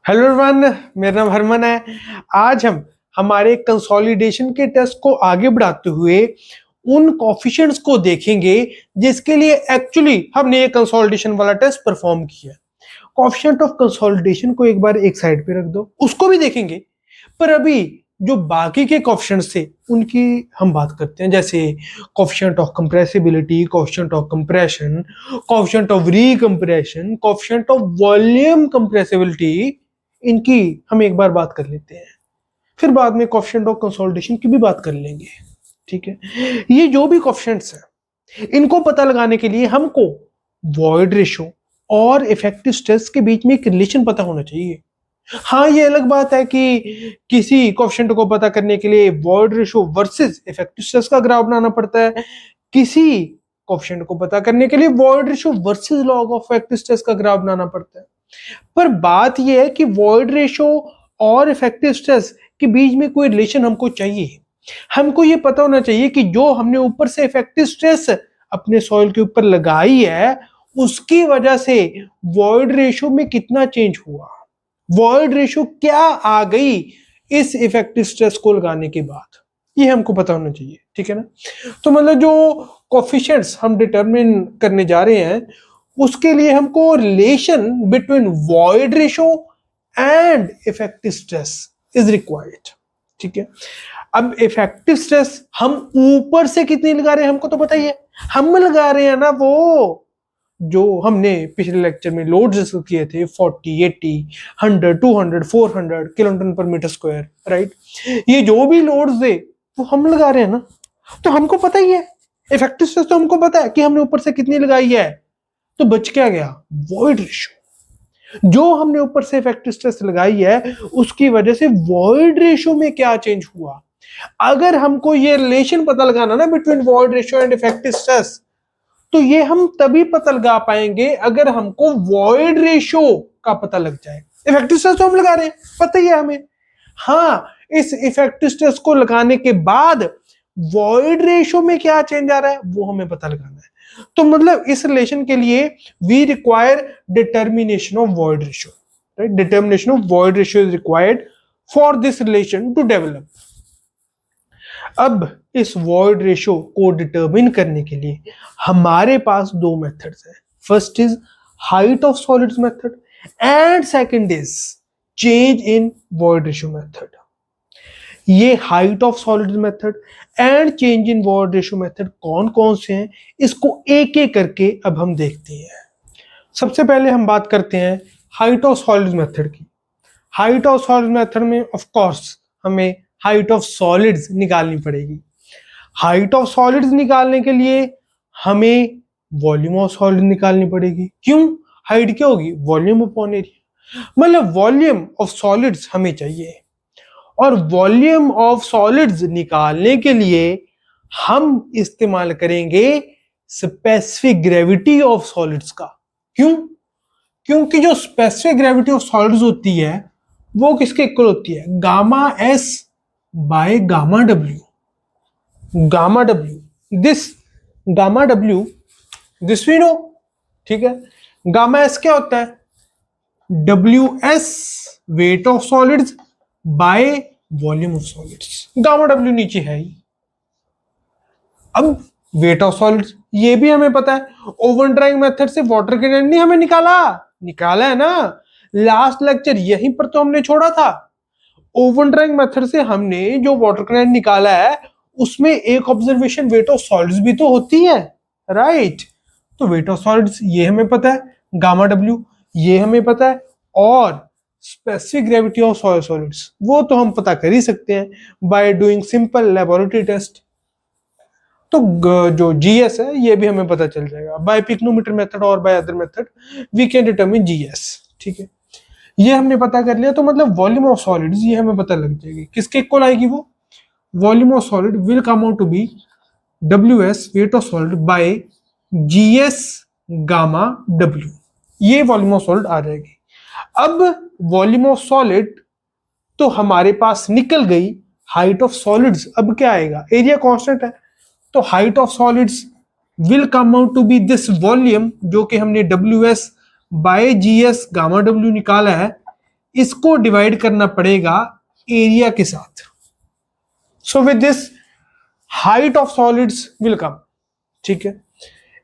Hello everyone, मेरा नाम हरमन है। आज हम हमारे कंसोलिडेशन के टेस्ट को आगे बढ़ाते हुए उन कोफिशिएंट्स को देखेंगे जिसके लिए एक्चुअली हमने ये कंसोलिडेशन वाला टेस्ट परफॉर्म किया। कोफिशिएंट ऑफ कंसोलिडेशन को एक बार एक साइड पे रख दो, उसको भी देखेंगे। पर अभी जो बाकी के कोफिशिएंट्स थे उनकी हम बात करते हैं, जैसे coefficient of compressibility, coefficient of compression, coefficient of recompression, coefficient of volume compressibility. इनकी हम एक बार बात कर लेते हैं, फिर बाद में कोफिशिएंट ऑफ कंसोलिडेशन की भी बात कर लेंगे। ठीक है, ये जो भी कोफिशिएंट्स हैं इनको पता लगाने के लिए हमको वॉइड रेशो और इफेक्टिव स्ट्रेस के बीच में एक रिलेशन पता होना चाहिए। हाँ, ये अलग बात है कि किसी कोफिशिएंट को पता करने के लिए void ratio versus effective stress का ग्राफ बनाना पड़ता है, किसी कोफिशिएंट को पता करने के लिए void ratio versus log of effective stress का ग्राफ बनाना पड़ता है। पर बात यह है कि वॉइड रेशो और इफेक्टिव स्ट्रेस के बीच में कोई रिलेशन हमको चाहिए। हमको ये पता होना चाहिए कि जो हमने ऊपर से इफेक्टिव स्ट्रेस अपने सॉइल के ऊपर लगाई है उसकी वजह से वॉइड रेशो में कितना चेंज हुआ, वॉइड रेशो क्या आ गई इस इफेक्टिव स्ट्रेस को लगाने के बाद, ये हमको पता होना चाहिए। ठीक है ना। तो मतलब जो कोफिशिएंट्स हम डिटरमिन करने जा रहे हैं उसके लिए हमको relation between void ratio and effective stress is required. ठीक है, अब इफेक्टिव स्ट्रेस हम ऊपर से कितनी लगा रहे हैं हमको तो बताइए। हम लगा रहे हैं ना वो जो हमने पिछले लेक्चर में लोड डिस्कस किए थे, 40, 80, 100, 200, 400 किलोन्यूटन पर मीटर स्क्वायर, राइट। ये जो भी लोड्स थे वो हम लगा रहे हैं ना, तो हमको पता ही है इफेक्टिव स्ट्रेस, तो हमको पता है कि हमने ऊपर से कितनी लगाई है। तो बच क्या गया, वॉइड रेशो। जो हमने ऊपर से इफेक्टिव स्ट्रेस लगाई है उसकी वजह से वॉइड रेशो में क्या चेंज हुआ। अगर हमको ये रिलेशन पता लगाना ना between void ratio and effective stress, तो ये हम तभी पता लगा पाएंगे अगर हमको वॉइड रेशो का पता लग जाए। इफेक्टिव स्ट्रेस तो हम लगा रहे हैं, पता ही है हमें। हाँ, इस इफेक्टिव स्ट्रेस को लगाने के बाद वॉइड रेशो में क्या चेंज आ रहा है वो हमें पता लगाना है। तो मतलब इस रिलेशन के लिए we require determination of void ratio, right. Determination of void ratio is required for this relation to develop. अब इस वॉइड रेशो को डिटरमिन करने के लिए हमारे पास दो मेथड्स हैं। First is height of solids method and second is change in void ratio method. ये height of solids method and change in void ratio method कौन कौन से हैं इसको एक एक करके अब हम देखते हैं। सबसे पहले हम बात करते हैं हाइट ऑफ सॉलिड्स मेथड की। हाइट ऑफ सॉलिड्स मेथड में ऑफ कोर्स हमें हाइट ऑफ सॉलिड्स निकालनी पड़ेगी। हाइट ऑफ सॉलिड्स निकालने के लिए हमें वॉल्यूम ऑफ सॉलिड निकालनी पड़ेगी। क्यों, हाइट क्या होगी, वॉल्यूम अपॉन एरिया। मतलब वॉल्यूम ऑफ सॉलिड्स हमें चाहिए, और वॉल्यूम ऑफ सॉलिड्स निकालने के लिए हम इस्तेमाल करेंगे स्पेसिफिक ग्रेविटी ऑफ सॉलिड्स का। क्यों, क्योंकि जो स्पेसिफिक ग्रेविटी ऑफ सॉलिड्स होती है वो किसके इक्वल होती है, gamma S by gamma W. Gamma W, this we know. ठीक है, गामा एस क्या होता है, W S weight of solids by volume of solids. Gamma W नीचे है ही। अब वेट ऑफ सॉलिड्स ये भी हमें पता है, ओवन ड्राइंग मेथड से वाटर कंटेंट नहीं हमें निकाला है ना, लास्ट लेक्चर यहीं पर तो हमने छोड़ा था। ओवन ड्राइंग मेथड से हमने जो वाटर कंटेंट निकाला है उसमें एक ऑब्जर्वेशन वेट ऑफ सॉलिड्स भी तो होती है, राइट। तो वेट ऑफ सॉलिड्स ये हमें पता है, गामा डब्ल्यू ये हमें पता है, और स्पेसिफिक ग्रेविटी ऑफ सॉलिड्स वो तो हम पता कर ही सकते हैं by doing simple laboratory test. तो जो जीएस है ये भी हमें पता चल जाएगा बाय पिक्नोमीटर मेथड और by other method we can determine GS. ठीक है, ये हमने पता कर लिया। तो मतलब वॉल्यूम ऑफ सॉलिड्स ये हमें पता लग जाएगी, किसके इक्वल आएगी वो, volume of solid will come out to be WS weight of solid by GS gamma W. ये वॉल्यूम ऑफ सॉलिड आ जाएगी। अब वॉल्यूम ऑफ सॉलिड तो हमारे पास निकल गई, हाइट ऑफ सॉलिड्स अब क्या आएगा, एरिया कांस्टेंट है, तो height of solids will come out to be this volume जो कि हमने W S by G S gamma W निकाला है, इसको डिवाइड करना पड़ेगा एरिया के साथ। So with this height of solids will come. ठीक है,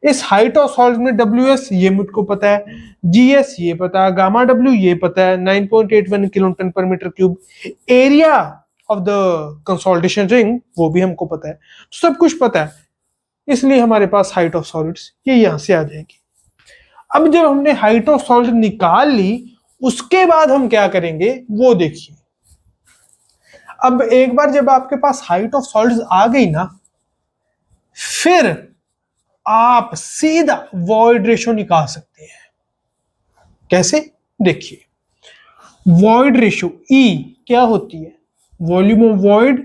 इस हाइट ऑफ सॉलिड में WS ये मुझको पता है, GS ये पता है, गामा W ये पता है 9.81 किलोटन पर metre cube. Area of the consolidation ring वो भी हमको पता है, तो सब कुछ पता है, इसलिए हमारे पास हाइट ऑफ सॉलिड्स ये यहां से आ जाएगी। अब जब हमने हाइट ऑफ सॉलिड निकाल ली, उसके बाद हम क्या करेंगे वो देखिए। अब एक बार जब आपके पास हाइट ऑफ सॉलिड्स आ गई ना, फिर आप सीधा वॉइड रेशो निकाल सकते हैं। कैसे? देखिए, वॉइड रेशो E क्या होती है? Volume of void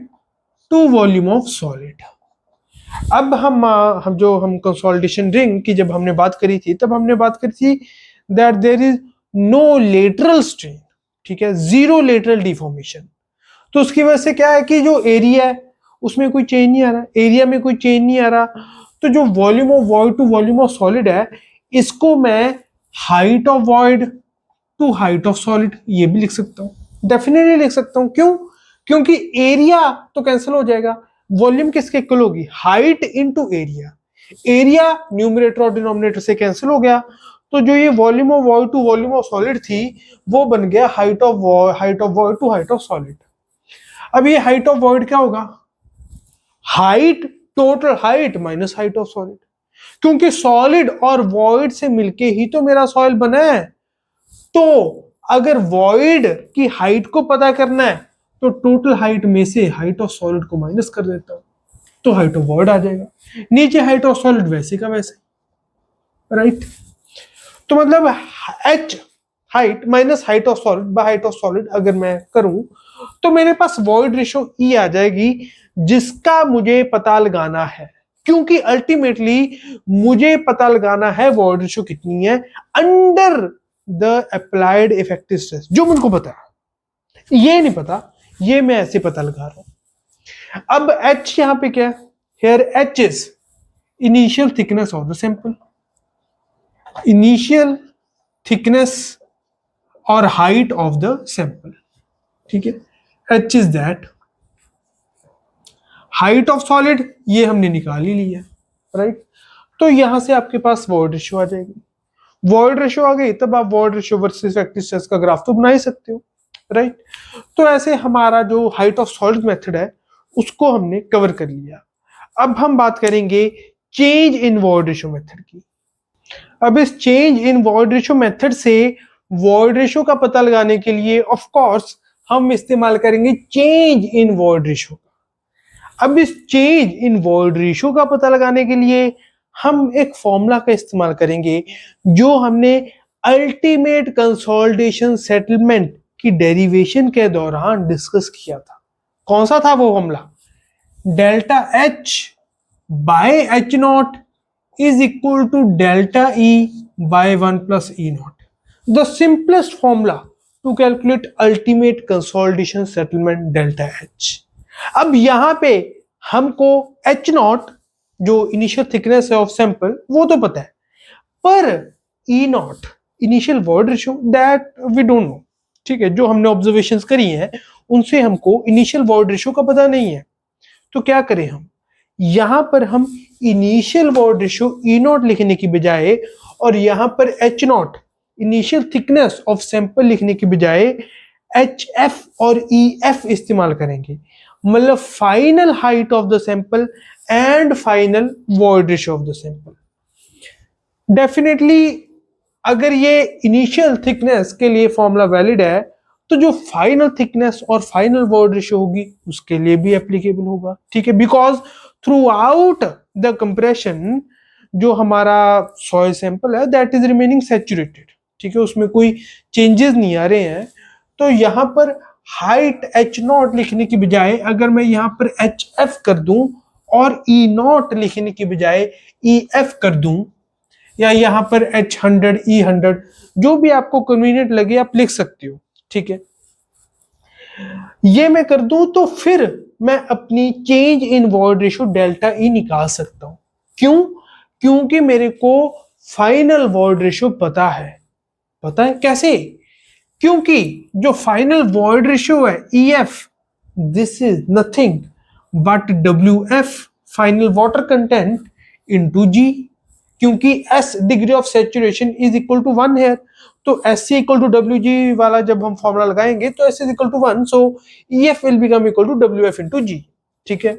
to volume of solid. अब हम कंसोलिडेशन रिंग की जब हमने बात करी थी, तब हमने बात करी थी that there is no lateral strain. ठीक है, जीरो लेटरल डिफॉर्मेशन। तो उसकी वजह से क्या है कि जो एरिया है उसमें कोई चेंज नहीं आ रहा, एरिया में कोई चेंज नहीं आ रहा। तो जो volume of void to volume of solid है, इसको मैं height of void to height of solid ये भी लिख सकता हूं, डेफिनेटली लिख सकता हूं। क्यों? क्योंकि एरिया तो कैंसिल हो जाएगा, वॉल्यूम किसके इक्वल होगी? Height into area. Area numerator और डिनोमिनेटर से कैंसिल हो गया, तो जो ये volume of void to volume of solid थी वो बन गया height of void to height of solid. अब ये हाइट ऑफ वॉइड क्या होगा? Height, total height minus height of solid, क्योंकि सॉलिड और वॉइड से मिलके ही तो मेरा सॉइल बना है। तो अगर वॉइड की हाइट को पता करना है तो टोटल हाइट में से हाइट ऑफ सॉलिड को माइनस कर देता हूं, तो हाइट ऑफ वॉइड आ जाएगा। नीचे हाइट ऑफ सॉलिड वैसे का वैसे, राइट? तो मतलब h height minus height of solid by height of solid अगर मैं करूं, तो मेरे पास वॉइड रेशो E आ जाएगी, जिसका मुझे पता लगाना है। क्योंकि अल्टीमेटली मुझे पता लगाना है वॉइड रेशो कितनी है under the applied effective stress, जो मुझको पता है। ये नहीं पता, ये मैं ऐसे पता लगा रहा हूं। अब H यहां पे क्या है? Here H is initial thickness of the sample, initial thickness और हाइट ऑफ द सैंपल। ठीक है, H is that. Height of solid ये हमने निकाल ही लिया, राइट? तो यहां से आपके पास वॉइड रेशियो आ जाएगी। वॉइड रेशियो आ गई, तब आप void ratio versus effective stress का ग्राफ तो बना ही सकते हो, राइट? तो ऐसे हमारा जो हाइट ऑफ सॉलिड मेथड है उसको हमने कवर कर लिया। अब हम बात करेंगे change in void ratio method की। अब इस change in void ratio method से वॉइड रेशियो का पता लगाने के लिए ऑफ कोर्स हम इस्तेमाल करेंगे चेंज इन वॉइड रेशियो का। अब इस चेंज इन वॉइड रेशियो का पता लगाने के लिए हम एक फॉर्मूला का इस्तेमाल करेंगे जो हमने अल्टीमेट कंसोलिडेशन सेटलमेंट की डेरिवेशन के दौरान डिस्कस किया था। कौन सा था वो formula? Delta H by H not is equal to delta E by 1 plus E naught. The simplest formula to calculate ultimate consolidation settlement delta H. अब यहां पे हमको H नॉट जो इनिशियल थिकनेस है ऑफ सैंपल वो तो पता है, पर E not initial void ratio that we don't know. ठीक है, जो हमने ऑब्जर्वेशंस करी हैं उनसे हमको इनिशियल वॉइड रेशियो का पता नहीं है। तो क्या करें हम? यहां पर हम initial void ratio E not लिखने की बजाय और यहां पर H not initial thickness of sample लिखने की बजाय HF और EF इस्तेमाल करेंगे, मतलब final height of the sample and final void ratio of the sample. Definitely अगर ये इनिशियल थिकनेस के लिए फॉर्मूला वैलिड है, तो जो फाइनल थिकनेस और फाइनल वॉइड रेशियो होगी उसके लिए भी एप्लीकेबल होगा। ठीक है, because through out the compression जो हमारा सॉइल सैंपल है दैट इज रिमेनिंग सैचुरेटेड। ठीक है, उसमें कोई चेंजेस नहीं आ रहे हैं। तो यहां पर हाइट H नॉट लिखने की बजाय अगर मैं यहां पर HF कर दूं और E नॉट लिखने की बजाय EF कर दूं, या यहां पर H100 E100 जो भी आपको कन्वीनियंट लगे आप लिख सकते हो। ठीक है, ये मैं कर दूं तो फिर मैं अपनी change in void ratio delta E निकाल सकता हूं। क्यों? क्योंकि मेरे को फाइनल वॉइड रेशियो पता है। पता है कैसे? क्योंकि जो फाइनल वॉइड रेशियो है EF, this is nothing but WF final water content into G, क्योंकि S degree of saturation is equal to 1 है, तो SC इक्वल टू WG वाला जब हम फॉर्मूला लगाएंगे तो S is equal to 1, so EF will become equal to WF into G। ठीक है,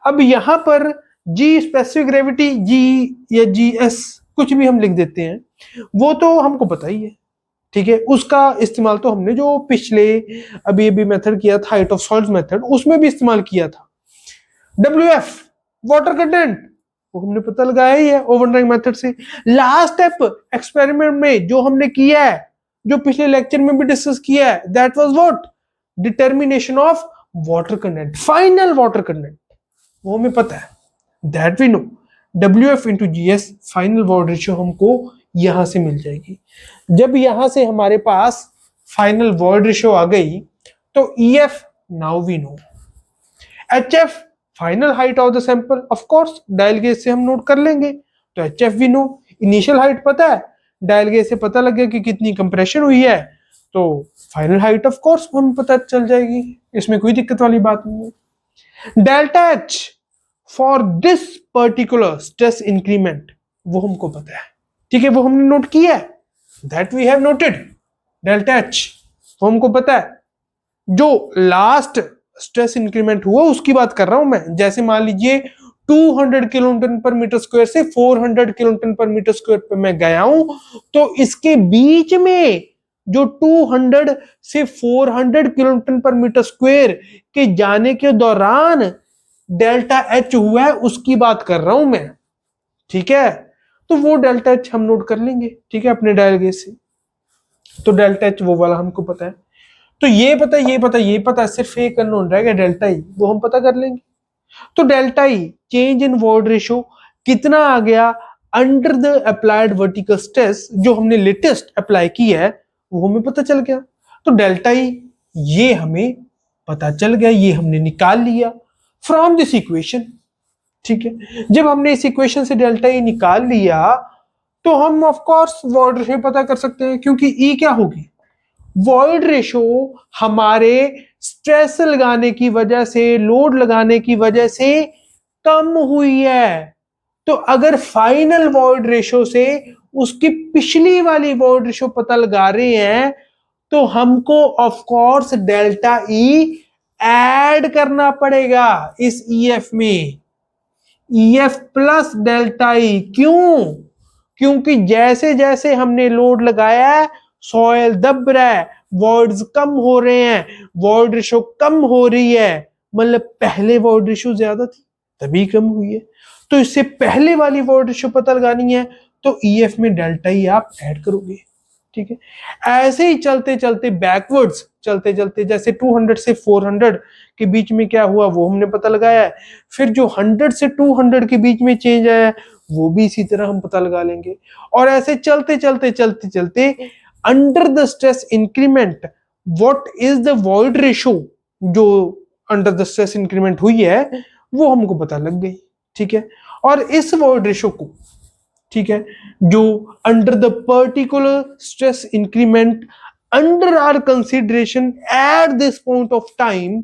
अब यहां पर G स्पेसिफिक ग्रेविटी, G या GS कुछ भी हम लिख देते हैं, वो तो हमको पता ही है। ठीक है, उसका इस्तेमाल तो हमने जो पिछले अभी अभी मेथड किया था, हाइट ऑफ सॉल्ट मेथड, उसमें भी इस्तेमाल किया था। WF वाटर कंटेंट, वो हमने पता लगाया ही है ओवरड्राइंग मेथड से। लास्ट स्टेप एक्सपेरिमेंट में जो हमने किया है, जो पिछले लेक्चर में भी डिस्कस किया है, that was what, determination of water content, final water content, वो हमें पता है, that we know. WF into GS final void ratio हमको यहां से मिल जाएगी। जब यहां से हमारे पास फाइनल वॉइड रेशियो आ गई तो EF now we know, HF final height of the sample, of course dial gauge से हम नोट कर लेंगे, तो HF we know, initial height पता है, डायल गेज से पता लग गया कि कितनी कंप्रेशन हुई है, तो फाइनल हाइट ऑफ कोर्स हमें पता चल जाएगी, इसमें कोई दिक्कत वाली बात नहीं है। Delta H for this particular stress increment, वो हमको पता है। ठीक है, वो हमने नोट किया है, that we have noted. Delta H वो हमको पता है, जो लास्ट स्ट्रेस इंक्रीमेंट हुआ उसकी बात कर रहा हूं मैं। जैसे मान लीजिए 200 किलोन्यूटन पर मीटर स्क्वायर से 400 किलोन्यूटन पर मीटर स्क्वायर पे मैं गया हूं, तो इसके बीच में जो 200 से 400 किलोन्यूटन पर मीटर स्क्वायर के जाने के दौरान डेल्टा H हुआ है, उसकी बात कर रहा हूं मैं। ठीक है, तो वो डेल्टा H हम नोट कर लेंगे, ठीक है, अपने डायल गेज से। तो डेल्टा H वो वाला हमको पता है, तो ये पता है, ये पता है, ये पता है, सिर्फ एक अननोन रह गया डेल्टा ई, वो हम पता कर लेंगे। तो delta E change in void ratio कितना आ गया under the applied vertical stress, जो हमने लेटेस्ट अप्लाई की है वो हमें पता चल गया। तो डेल्टा ई ये हमें पता चल गया, ये हमने निकाल लिया फ्रॉम दिस इक्वेशन। ठीक है, जब हमने इस इक्वेशन से डेल्टा ई निकाल लिया तो हम ऑफ कोर्स वॉइड रेशियो पता कर सकते हैं, क्योंकि ई क्या होगी, वॉइड रेशियो हमारे स्ट्रेस लगाने की वजह से, लोड लगाने की वजह से कम हुई है। तो अगर फाइनल वॉइड रेशियो से उसकी पिछली वाली वॉइड रेशियो पता लगा रहे हैं, तो हमको of course delta E add करना पड़ेगा इस EF में, EF प्लस डेल्टा ई। क्यों? क्योंकि जैसे जैसे हमने लोड लगाया है सॉइल दब रहा है, वॉइड्स कम हो रहे हैं, वॉइड रेशियो कम हो रही है, मतलब पहले वॉइड रेशियो ज्यादा थी तभी कम हुई है। तो इससे पहले वाली वॉइड रेशियो पता लगानी है तो EF में डेल्टा ई आप ऐड करोगे। ठीक है, ऐसे ही चलते चलते बैकवर्ड्स चलते चलते, जैसे 200 से 400 के बीच में क्या हुआ वो हमने पता लगाया है, फिर जो 100 से 200 के बीच में चेंज आया वो भी इसी तरह हम पता लगा लेंगे। और ऐसे चलते चलते चलते चलते under the stress increment what is the void ratio, जो अंडर द स्ट्रेस इंक्रीमेंट हुई है वो हमको पता लग गई। ठीक है, और इस वॉइड रेशियो को, ठीक है, जो under the particular stress increment under our consideration at this point of time,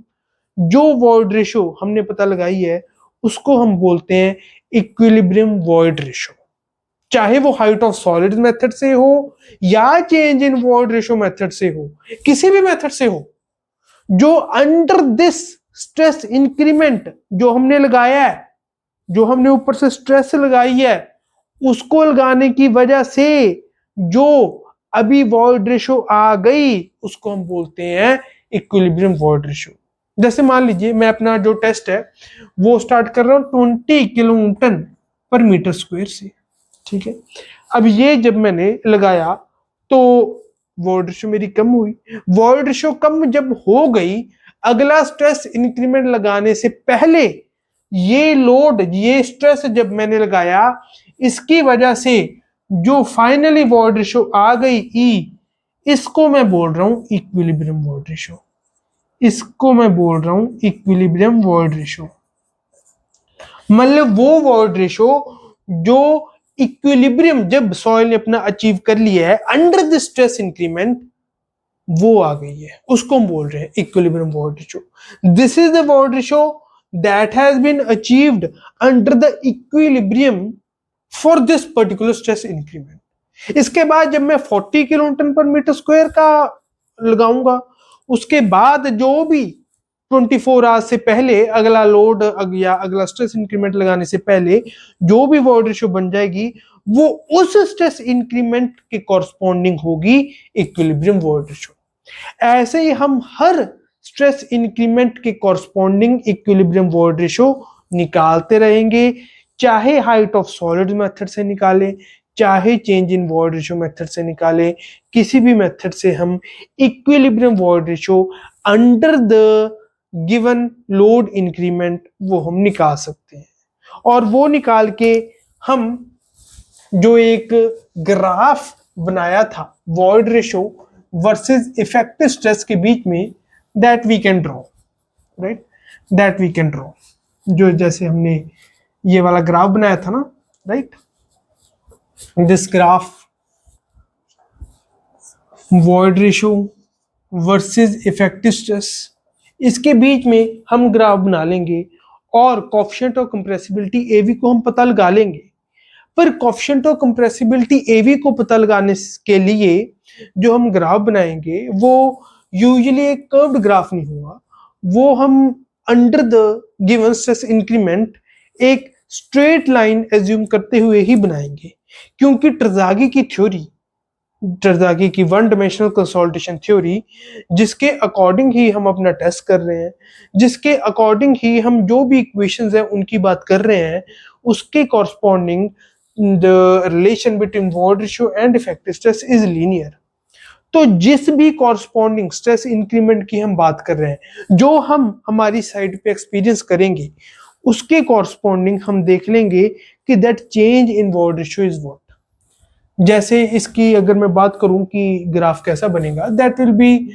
जो वॉइड रेशियो हमने पता लगाई है उसको हम बोलते हैं इक्विलिब्रियम वॉइड रेशियो। चाहे वो हाइट ऑफ सॉलिड मेथड से हो या change in void ratio method से हो, किसी भी मेथड से हो, जो अंडर दिस स्ट्रेस इंक्रीमेंट जो हमने लगाया है, जो हमने ऊपर से स्ट्रेस लगाई है, उसको लगाने की वजह से जो अभी वॉइड रेशियो आ गई उसको हम बोलते हैं इक्विलिब्रियम वॉइड रेशियो। जैसे मान लीजिए मैं अपना जो टेस्ट है वो स्टार्ट कर रहा हूं 20 किलोन्यूटन पर मीटर स्क्वायर से। ठीक है, अब ये जब मैंने लगाया तो वॉइड रेशियो मेरी कम हुई। वॉइड रेशियो कम जब हो गई, अगला स्ट्रेस इंक्रीमेंट लगाने से पहले ये लोड, ये स्ट्रेस जब मैंने लगाया, इसकी वजह से जो फाइनली वॉइड रेशियो आ गई E, इसको मैं बोल रहा हूं इक्विलिब्रियम वॉइड रेशियो, इसको मैं बोल रहा हूं इक्विलिब्रियम वॉइड रेशियो। मतलब वो वॉइड रेशियो जो इक्विलिब्रियम जब सॉइल ने अपना अचीव कर लिया है अंडर द स्ट्रेस इंक्रीमेंट, वो आ गई है, उसको हम बोल रहे हैं equilibrium void ratio. This is the void ratio that has been achieved under the equilibrium for this particular stress increment. इसके बाद जब मैं 40 किलो न्यूटन पर मीटर स्क्वायर का लगाऊंगा, उसके बाद जो भी 24 आवर्स से पहले अगला लोड या अगला स्ट्रेस इंक्रीमेंट लगाने से पहले जो भी वॉइड रेशियो बन जाएगी, वो उस स्ट्रेस इंक्रीमेंट के कॉरस्पॉन्डिंग होगी इक्विलिब्रियम वॉइड रेशियो। ऐसे ही हम हर स्ट्रेस इंक्रीमेंट के कॉरस्पॉन्डिंग इक्विलिब्रियम वॉइड रेशियो निकालते रहेंगे, चाहे हाइट ऑफ सॉलिड मेथड से निकालें, चाहे change in void ratio method से निकालें, किसी भी मेथड से हम equilibrium void ratio under the given load increment वो हम निकाल सकते हैं। और वो निकाल के हम जो एक ग्राफ बनाया था void ratio versus effective stress के बीच में, that we can draw, right, that we can draw. जो जैसे हमने ये वाला ग्राफ बनाया था ना, right, this graph void ratio versus effective stress, इसके बीच में हम ग्राफ बना लेंगे और कोएफिशिएंट ऑफ कंप्रेसिबिलिटी एवी को हम पता लगा लेंगे। पर कोएफिशिएंट ऑफ कंप्रेसिबिलिटी एवी को पता लगाने के लिए जो हम ग्राफ बनाएंगे वो यूजुअली एक कर्व्ड ग्राफ नहीं होगा, वो हम under the given stress increment एक स्ट्रेट लाइन एज्यूम करते हुए ही बनाएंगे, क्योंकि ट्रजागी की वन डायमेंशनल कंसोलिडेशन थ्योरी, जिसके अकॉर्डिंग ही हम अपना टेस्ट कर रहे हैं, जिसके अकॉर्डिंग ही हम जो भी इक्वेशंस हैं उनकी बात कर रहे हैं, उसके corresponding the relation between void ratio and effective stress is linear. तो जिस भी कॉरस्पॉन्डिंग स्ट्रेस इंक्रीमेंट की हम बात कर रहे हैं, जो हम हमारी साइड पे एक्सपीरियंस करेंगे, उसके कॉरस्पॉन्डिंग हम देख लेंगे कि that change in void ratio is what. जैसे इसकी अगर मैं बात करूं कि ग्राफ कैसा बनेगा, दैट विल बी,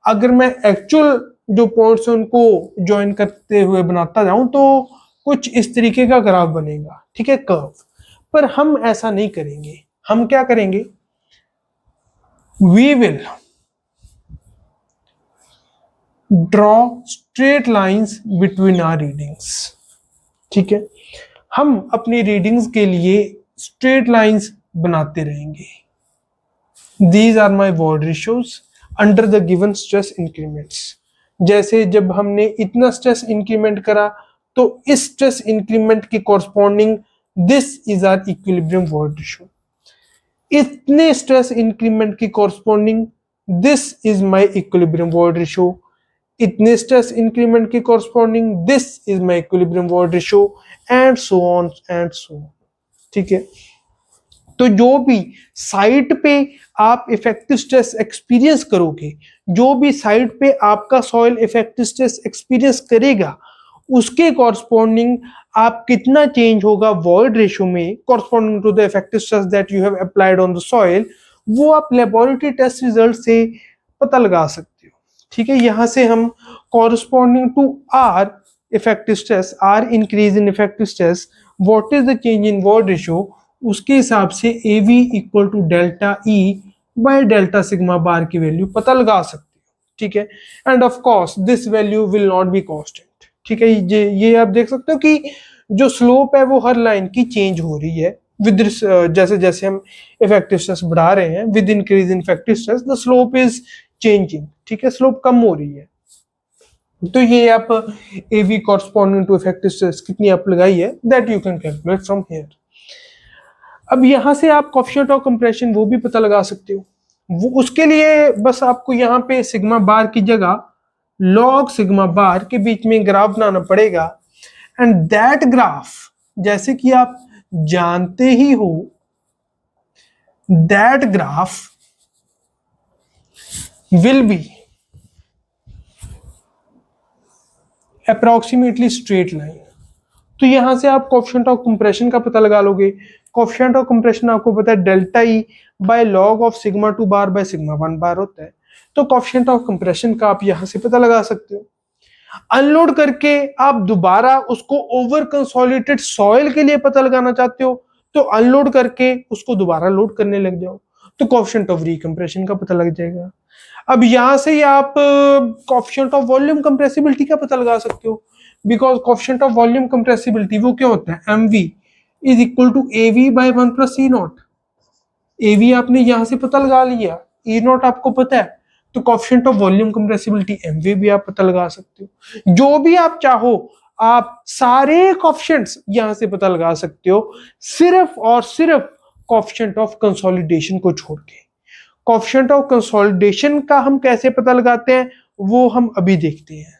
अगर मैं एक्चुअल जो पॉइंट्स हैं उनको ज्वाइन करते हुए बनाता जाऊं तो कुछ इस तरीके का ग्राफ बनेगा, ठीक है, कर्व। पर हम ऐसा नहीं करेंगे, हम क्या करेंगे, we will draw straight lines between our readings, ठीक है, हम अपनी रीडिंग्स के लिए स्ट्रेट लाइंस बनाते रहेंगे। These are my void ratios under the given stress increments. जैसे जब हमने इतना स्ट्रेस इंक्रीमेंट करा तो इस स्ट्रेस इंक्रीमेंट के corresponding this is our equilibrium void ratio. इतने स्ट्रेस इंक्रीमेंट की corresponding this is my equilibrium void ratio. इतने स्ट्रेस इंक्रीमेंट की corresponding this is my equilibrium void ratio, and so on and so on, ठीक है। तो जो भी site पे आप इफेक्टिव स्ट्रेस एक्सपीरियंस करोगे, जो भी साइट पे आपका सॉइल इफेक्टिव स्ट्रेस एक्सपीरियंस करेगा, उसके कॉरस्पॉन्डिंग आप कितना चेंज होगा वॉइड रेशियो में corresponding to the effective stress that you have applied on the soil, वो आप लेबोरेटरी टेस्ट रिजल्ट से पता लगा सकते हो, ठीक है। यहां से हम corresponding to or effective stress, or increase in effective stress, what is the change in void ratio, उसके हिसाब से AV equal to delta E by delta sigma bar की वैल्यू पता लगा सकते हो, ठीक है। And of course this value will not be constant, ठीक है। ये आप देख सकते हो कि जो स्लोप है वो हर लाइन की चेंज हो रही है विद जैसे जैसे हम इफेक्टिव स्ट्रेस बढ़ा रहे हैं, with increase in effective stress the slope is changing, ठीक है, स्लोप कम हो रही है। तो ये आप AV corresponding to effective stress कितनी आप लगाई है, that you can calculate from here. अब यहां से आप कोएफिशिएंट ऑफ कंप्रेशन वो भी पता लगा सकते हो। वो उसके लिए बस आपको यहाँ पे सिग्मा बार की जगह लॉग सिग्मा बार के बीच में ग्राफ बनाना पड़ेगा, एंड दैट ग्राफ, जैसे कि आप जानते ही हो, that graph will be approximately straight line. तो यहां से आप कोएफिशिएंट ऑफ कंप्रेशन का पता लगा लोगे। कोएफिशिएंट ऑफ कंप्रेशन आपको पता है delta E by log of sigma 2 bar by sigma 1 बार होता है। तो कोएफिशिएंट ऑफ कंप्रेशन का आप यहां से पता लगा सकते हो। अनलोड करके आप दोबारा उसको ओवर कंसोलिडेटेड सॉइल के लिए पता लगाना चाहते हो, तो अनलोड करके उसको दोबारा लोड करने लग जाओ। तो कोएफिशिएंट ऑफ रिकम्प्रेशन का पता लग जाएगा। अब यहां से ही आप कोएफिशिएंट ऑफ वॉल्यूम कंप्रेसिबिलिटी का पता लगा सकते हो, because coefficient of volume compressibility वो क्या होता है, m v is equal to a v by one plus e naught. A v आपने यहां से पता लगा लिया, ई नॉट आपको पता है, तो coefficient of volume compressibility m v भी आप पता लगा सकते हो। जो भी आप चाहो आप सारे कोएफिशिएंट्स यहां से पता लगा सकते हो, सिर्फ और सिर्फ कोएफिशिएंट ऑफ कंसोलिडेशन को छोड़ के। कोएफिशिएंट ऑफ कंसोलिडेशन का हम कैसे पता लगाते हैं वो हम अभी देखते हैं।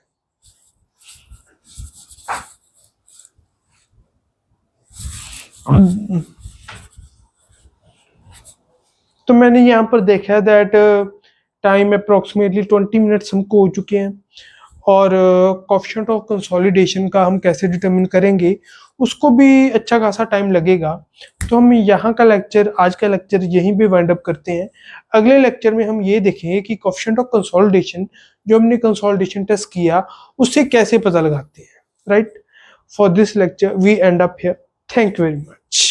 तो मैंने यहाँ पर देखा है दैट टाइम अप्रोक्सीमेटली 20 मिनट्स हमको हो चुके हैं, और कोएफिशिएंट ऑफ कंसोलिडेशन का हम कैसे डिटरमिन करेंगे उसको भी अच्छा खासा टाइम लगेगा। तो हम यहाँ का लेक्चर, आज का लेक्चर यहीं पे वाइंड अप करते हैं। अगले लेक्चर में हम ये देखेंगे कि कोएफिशिएंट ऑफ कंसोलिडेशन जो हमने कंसोलिडेशन टेस्ट किया उससे कैसे पता लगाते हैं। Right, for this lecture we end up here. Thank you very much.